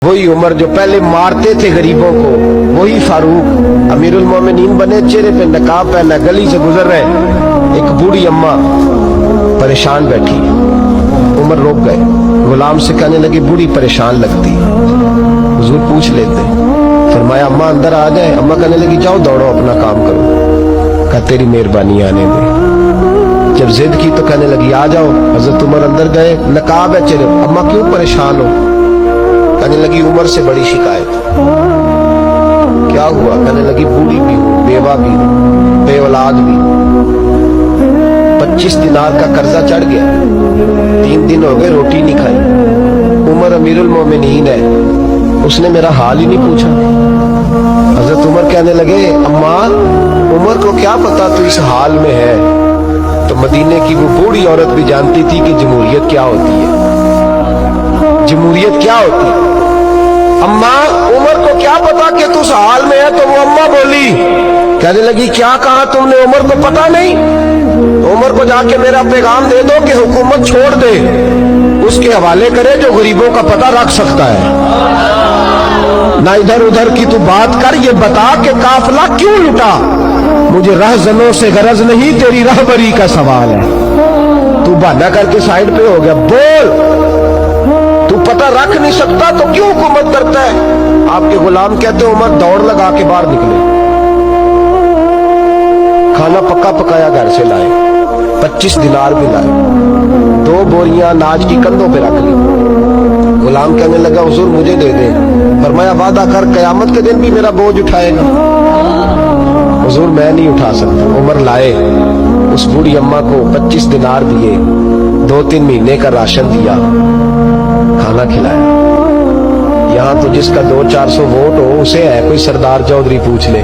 وہی عمر جو پہلے مارتے تھے غریبوں کو، وہی فاروق امیر المومنین بنے، چہرے پہ نقاب پہنا، گلی سے گزر رہے، ایک بوڑھی اماں پریشان بیٹھی، عمر روک گئے، غلام سے کہنے لگے بوڑھی پریشان لگتی، حضور پوچھ لیتے، فرمایا اماں اندر آ جائے، اماں کہنے لگی جاؤ دوڑو اپنا کام کرو، کہا تیری مہربانی آنے دے، جب ضد کی تو کہنے لگی آ جاؤ، حضرت عمر اندر گئے، نقاب ہے چہرے، اماں کیوں پریشان ہو؟ کہنے لگی عمر سے بڑی شکایت، کیا ہوا؟ کہنے لگی بوڑھی بھی ہوں، بیوہ بھی ہوں، بے اولاد بھی ہوں، 25 دینار کا قرضہ چڑھ گیا، 3 دن ہو گئے روٹی نہیں کھائی، عمر امیر المومنین ہے، اس نے میرا حال ہی نہیں پوچھا۔ حضرت عمر کہنے لگے اماں عمر کو کیا پتا تو اس حال میں ہے؟ تو مدینے کی وہ بوڑھی عورت بھی جانتی تھی کہ جمہوریت کیا ہوتی ہے، جمہوریت کیا ہوتی ہے۔ اماں عمر کو کیا پتا کہ تو اس حال میں ہے؟ تو وہ اماں بولی، کہنے لگی کیا کہا تم نے؟ عمر کو پتا نہیں؟ عمر کو جا کے میرا پیغام دے دو کہ حکومت چھوڑ دے، اس کے حوالے کرے جو غریبوں کا پتہ رکھ سکتا ہے، نہ ادھر ادھر کی تو بات کر، یہ بتا کہ قافلہ کیوں لٹا؟ مجھے رہزنوں سے غرض نہیں، تیری رہبری کا سوال ہے۔ تو بہانہ کر کے سائیڈ پہ ہو گیا، بول، تو پتہ رکھ نہیں سکتا تو کیوں حکومت کرتا ہے؟ آپ کے غلام کہتے ہیں عمر دوڑ لگا کے باہر نکلے، کھانا پکا پکایا گھر سے لائے، 25 دینار بھی لائے، 2 بوریاں اناج کی کندھوں پہ رکھ لی، غلام کہنے لگا حضور مجھے دے دیں، فرمایا وعدہ کر قیامت کے دن بھی میرا بوجھ اٹھائے گا؟ حضور میں نہیں اٹھا سکتا۔ عمر لائے، اس بوڑھی اماں کو 25 دینار دیے، 2-3 مہینے کا راشن دیا، کھانا کھلایا۔ یہاں تو جس کا 200-400 ووٹ ہو اسے ہے کوئی سردار چودھری پوچھ لے،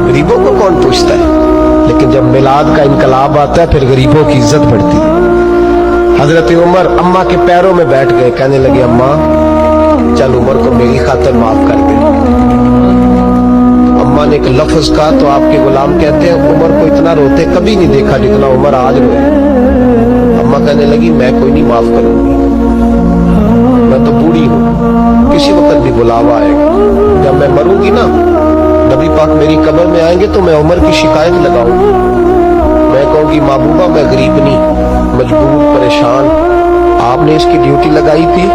غریبوں کو کون پوچھتا ہے؟ لیکن جب میلاد کا انقلاب آتا ہے پھر غریبوں کی عزت بڑھتی ہے۔ حضرت عمر اماں کے پیروں میں بیٹھ گئے، کہنے لگے اماں چل عمر کو میری خاطر معاف کر دے۔ اماں نے ایک لفظ کہا تو آپ کے غلام کہتے ہیں عمر کو اتنا روتے کبھی نہیں دیکھا جتنا عمر آج روئے۔ اماں کہنے لگی میں کوئی نہیں معاف کروں گی، میں تو بوڑھی ہوں، کسی وقت بھی بلاوا آئے گا، جب میں مروں گی نا نبی پاک میری قبر میں آئیں گے تو میں عمر کی شکایت لگاؤں گی، میں کہوں گی محبوبہ میں غریب نہیں، مجبور، پریشان، آپ نے اس کی ڈیوٹی لگائی تھی،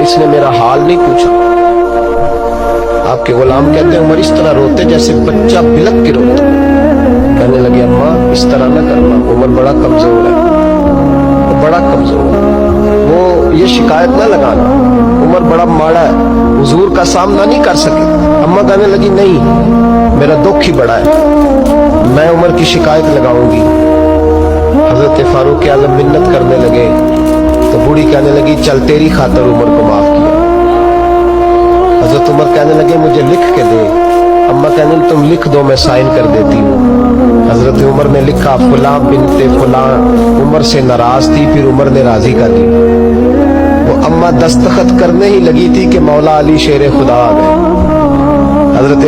اس نے میرا حال نہیں پوچھا۔ آپ کے غلام کہتے ہیں عمر اس طرح روتے جیسے بچہ بلک کے روتا۔ کہنے لگے اماں اس طرح نہ کرنا، عمر بڑا کمزور ہے، بڑا کمزور ہے، وہ یہ شکایت نہ لگانا، عمر بڑا ماڑا ہے، حضور کا سامنا نہیں کر سکے۔ اماں کہنے لگی نہیں، میرا دکھ ہی بڑا ہے، میں عمر کی شکایت لگاؤں گی۔ حضرت فاروق اعظم منت کرنے لگے تو بوڑھی کہنے لگی چل تیری خاطر عمر کو معاف کیا۔ حضرت عمر کہنے لگے مجھے لکھ کے دے، اماں کہنے لگی تم لکھ دو میں سائن کر دیتی ہوں۔ حضرت عمر نے لکھا فلاں بنت فلاں عمر سے ناراض تھی، پھر عمر نے راضی کر لی۔ وہ اماں دستخط کرنے ہی لگی تھی کہ مولا علی شیر خدا آ گئے۔ حضرت